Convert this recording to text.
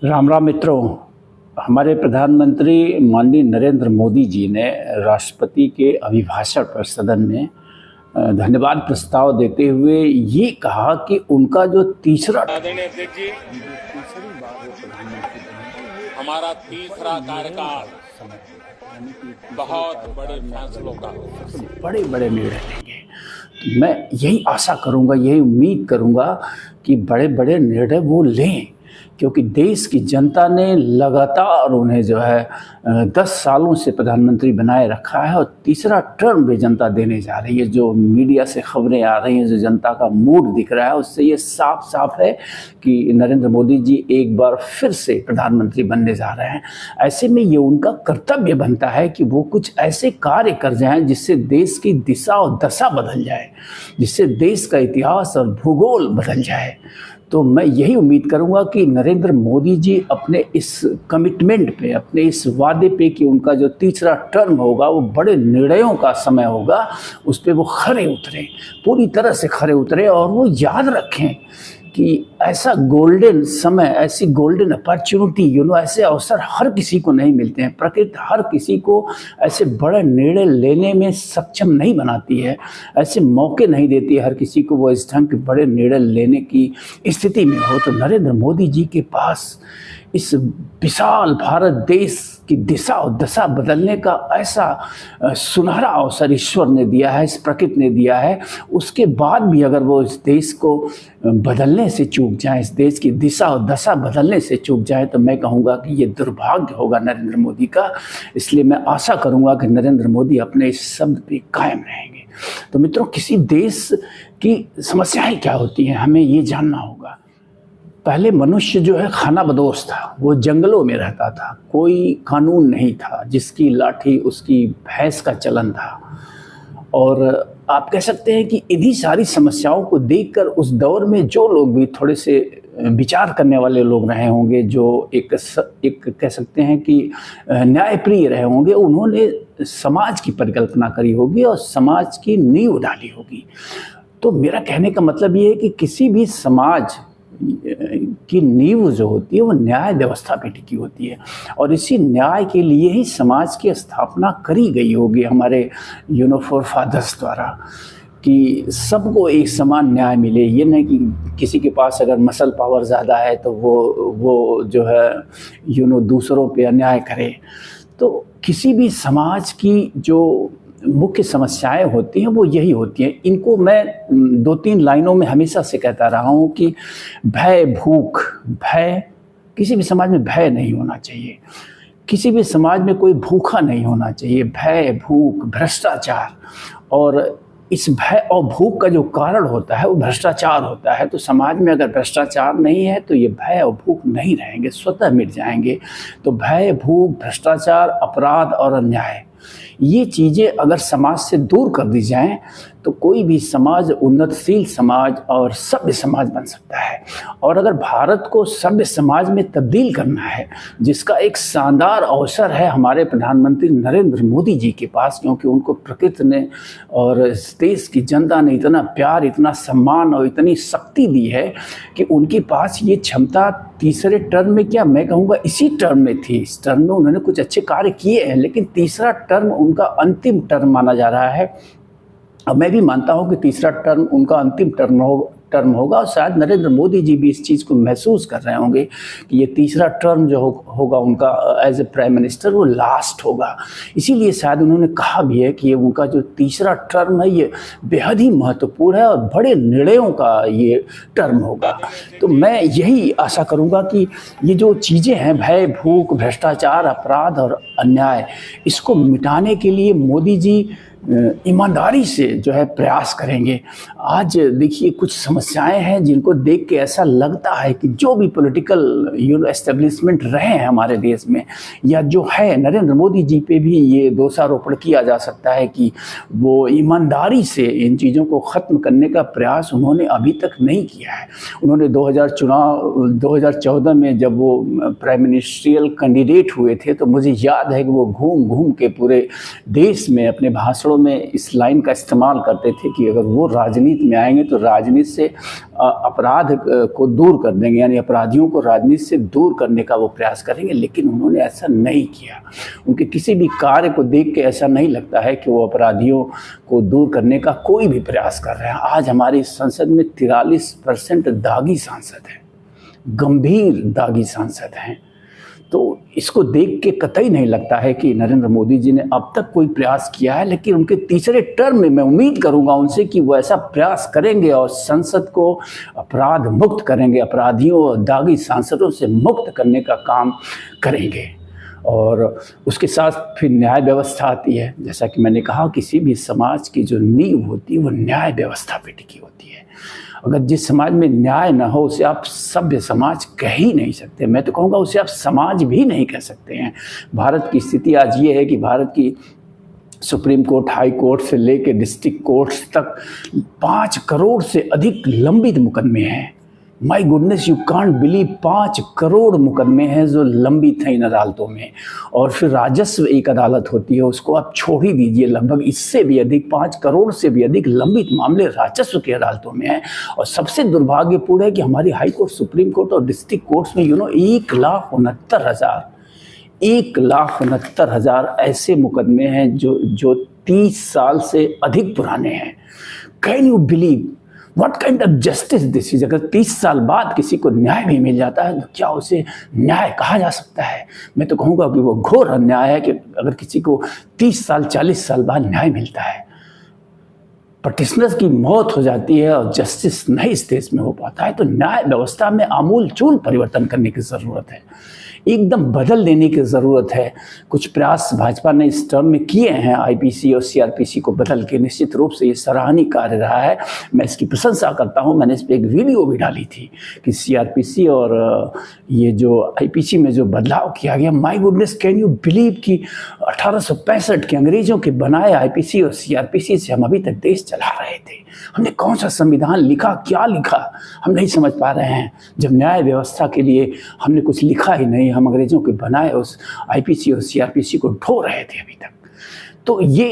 राम राम मित्रों। हमारे प्रधानमंत्री माननीय नरेंद्र मोदी जी ने राष्ट्रपति के अभिभाषण पर सदन में धन्यवाद प्रस्ताव देते हुए ये कहा कि उनका जो तीसरा आदरणीय अध्यक्ष जी, हमारा तीसरा कार्यकाल बहुत बड़े फैसलों का बड़े बड़े निर्णय लेंगे। तो मैं यही आशा करूंगा, यही उम्मीद करूंगा कि बड़े बड़े निर्णय वो लें, क्योंकि देश की जनता ने लगातार उन्हें जो है 10 सालों से प्रधानमंत्री बनाए रखा है और तीसरा टर्म भी जनता देने जा रही है। जो मीडिया से खबरें आ रही हैं, जो जनता का मूड दिख रहा है, उससे ये साफ साफ है कि नरेंद्र मोदी जी एक बार फिर से प्रधानमंत्री बनने जा रहे हैं। ऐसे में ये उनका कर्तव्य बनता है कि वो कुछ ऐसे कार्य कर जाएं जिससे देश की दिशा और दशा बदल जाए, जिससे देश का इतिहास और भूगोल बदल जाए। तो मैं यही उम्मीद करूंगा कि नरेंद्र मोदी जी अपने इस कमिटमेंट पे, अपने इस वादे पे कि उनका जो तीसरा टर्म होगा वो बड़े निर्णयों का समय होगा, उस पर वो खरे उतरें, पूरी तरह से खरे उतरें। और वो याद रखें कि ऐसा गोल्डन समय, ऐसी गोल्डन अपॉर्चुनिटी, ऐसे अवसर हर किसी को नहीं मिलते हैं। प्रकृति हर किसी को ऐसे बड़े निर्णय लेने में सक्षम नहीं बनाती है, ऐसे मौके नहीं देती है हर किसी को वो इस ढंग के बड़े निर्णय लेने की स्थिति में हो। तो नरेंद्र मोदी जी के पास इस विशाल भारत देश की दिशा और दशा बदलने का ऐसा सुनहरा अवसर ईश्वर ने दिया है, इस प्रकृति ने दिया है। उसके बाद भी अगर वो इस देश को बदलने से चूक जाए, इस देश की दिशा और दशा बदलने से चूक जाए, तो मैं कहूँगा कि ये दुर्भाग्य होगा नरेंद्र मोदी का। इसलिए मैं आशा करूँगा कि नरेंद्र मोदी अपने इस शब्द पे कायम रहेंगे। तो मित्रों, किसी देश की समस्याएं क्या होती हैं हमें ये जानना होगा। पहले मनुष्य जो है खानाबदोश था, वो जंगलों में रहता था, कोई कानून नहीं था, जिसकी लाठी उसकी भैंस का चलन था। और आप कह सकते हैं कि इन्हीं सारी समस्याओं को देखकर उस दौर में जो लोग भी थोड़े से विचार करने वाले लोग रहे होंगे, जो एक कह सकते हैं कि न्यायप्रिय रहे होंगे, उन्होंने समाज की परिकल्पना करी होगी और समाज की नींव डाली होगी। तो मेरा कहने का मतलब ये है कि किसी भी समाज की नींव जो होती है वो न्याय व्यवस्था पे टिकी होती है, और इसी न्याय के लिए ही समाज की स्थापना करी गई होगी हमारे फोर फादर्स द्वारा, कि सबको एक समान न्याय मिले। ये नहीं कि किसी के पास अगर मसल पावर ज़्यादा है तो वो जो है दूसरों पे अन्याय करे। तो किसी भी समाज की जो मुख्य समस्याएं होती हैं वो यही होती हैं। इनको मैं 2-3 लाइनों में हमेशा से कहता रहा हूँ कि भय, भूख, भय, किसी भी समाज में भय नहीं होना चाहिए, किसी भी समाज में कोई भूखा नहीं होना चाहिए। भय, भूख, भ्रष्टाचार, और इस भय और भूख का जो कारण होता है वो भ्रष्टाचार होता है। तो समाज में अगर भ्रष्टाचार नहीं है तो ये भय और भूख नहीं रहेंगे, स्वतः मिट जाएंगे। तो भय, भूख, भ्रष्टाचार, अपराध और अन्याय, ये चीज़ें अगर समाज से दूर कर दी जाएं तो कोई भी समाज उन्नतशील समाज और सभ्य समाज बन सकता है। और अगर भारत को सभ्य समाज में तब्दील करना है, जिसका एक शानदार अवसर है हमारे प्रधानमंत्री नरेंद्र मोदी जी के पास, क्योंकि उनको प्रकृति ने और इस देश की जनता ने इतना प्यार, इतना सम्मान और इतनी शक्ति दी है कि उनके पास ये क्षमता तीसरे टर्म में, क्या मैं कहूँगा इसी टर्म में थी। इस टर्म में उन्होंने कुछ अच्छे कार्य किए हैं, लेकिन तीसरा टर्म उनका अंतिम टर्म माना जा रहा है। और मैं भी मानता हूं कि तीसरा टर्म उनका अंतिम टर्म होगा, और शायद नरेंद्र मोदी जी भी इस चीज़ को महसूस कर रहे होंगे कि ये तीसरा टर्म जो होगा उनका एज ए प्राइम मिनिस्टर वो लास्ट होगा। इसीलिए शायद उन्होंने कहा भी है कि ये उनका जो तीसरा टर्म है ये बेहद ही महत्वपूर्ण है और बड़े निर्णयों का ये टर्म होगा। तो मैं यही आशा करूँगा कि ये जो चीज़ें हैं, भय, भूख, भ्रष्टाचार, अपराध और अन्याय, इसको मिटाने के लिए मोदी जी ईमानदारी से जो है प्रयास करेंगे। आज देखिए कुछ समस्याएं हैं जिनको देख के ऐसा लगता है कि जो भी पॉलिटिकल एस्टेब्लिशमेंट रहे हैं हमारे देश में, या जो है नरेंद्र मोदी जी पे भी ये दोषारोपण किया जा सकता है कि वो ईमानदारी से इन चीज़ों को ख़त्म करने का प्रयास उन्होंने अभी तक नहीं किया है। उन्होंने 2014 में जब वो प्राइम मिनिस्ट्रियल कैंडिडेट हुए थे तो मुझे याद है कि वो घूम घूम के पूरे देश में अपने भाषणों में इस लाइन का इस्तेमाल करते थे कि अगर वो राजनीति राजनीति में आएंगे तो राजनीति से अपराध को दूर कर देंगे, यानी अपराधियों को राजनीति से दूर करने का वो प्रयास करेंगे। लेकिन उन्होंने ऐसा नहीं किया। उनके किसी भी कार्य को देख के ऐसा नहीं लगता है कि वो अपराधियों को दूर करने का कोई भी प्रयास कर रहे हैं। आज हमारी संसद में 43% दागी सांसद हैं, गंभीर दागी सांसद हैं। तो इसको देख के कतई नहीं लगता है कि नरेंद्र मोदी जी ने अब तक कोई प्रयास किया है। लेकिन उनके तीसरे टर्म में मैं उम्मीद करूंगा उनसे कि वो ऐसा प्रयास करेंगे और संसद को अपराध मुक्त करेंगे, अपराधियों और दागी सांसदों से मुक्त करने का काम करेंगे। और उसके साथ फिर न्याय व्यवस्था आती है। जैसा कि मैंने कहा, किसी भी समाज की जो नींव होती है वो न्याय व्यवस्था पे टिकी होती है। अगर जिस समाज में न्याय ना हो उसे आप सभ्य समाज कह ही नहीं सकते। मैं तो कहूँगा उसे आप समाज भी नहीं कह सकते हैं। भारत की स्थिति आज ये है कि भारत की सुप्रीम कोर्ट, हाई कोर्ट से लेकर डिस्ट्रिक्ट कोर्ट्स तक 5 करोड़ से अधिक लंबित मुकदमे हैं। My goodness, you can't believe, 5 crore मुकदमे हैं जो लंबित हैं इन अदालतों में। और फिर राजस्व एक अदालत होती है, उसको आप छोड़ ही दीजिए, लगभग इससे भी अधिक 5 करोड़ से भी अधिक लंबित मामले राजस्व की अदालतों में हैं। और सबसे दुर्भाग्यपूर्ण है कि हमारी हाई कोर्ट, सुप्रीम कोर्ट और डिस्ट्रिक्ट कोर्ट्स में 1,69,000 ऐसे मुकदमे हैं जो 30 साल से अधिक पुराने हैं। Can you believe what kind of justice this is? अगर 30 साल बाद किसी को न्याय भी मिल जाता है तो क्या उसे न्याय कहा जा सकता है? मैं तो कहूँगा कि वो घोर अन्याय है कि अगर किसी को 30 साल 40 साल बाद न्याय मिलता है। पटिशनर की मौत हो जाती है और जस्टिस नहीं इस देश में हो पाता है। तो न्याय व्यवस्था में आमूल चूल परिवर्तन करने की ज़रूरत है, एकदम बदल देने की ज़रूरत है। कुछ प्रयास भाजपा ने इस टर्म में किए हैं, आईपीसी और सीआरपीसी को बदल के। निश्चित रूप से ये सराहनीय कार्य रहा है, मैं इसकी प्रशंसा करता हूँ। मैंने इस पर एक वीडियो भी डाली थी कि सीआरपीसी और ये जो आईपीसी में जो बदलाव किया गया, my goodness, can you believe कि 1865 के अंग्रेजों के बनाए आईपीसी और सीआरपीसी से हम अभी तक देश चला रहे थे। हमने कौन सा संविधान लिखा, क्या लिखा, हम नहीं समझ पा रहे हैं। जब न्याय व्यवस्था के लिए हमने कुछ लिखा ही नहीं, हम अंग्रेजों के बनाए उस आईपीसी और सीआरपीसी को ढो रहे थे अभी तक। तो ये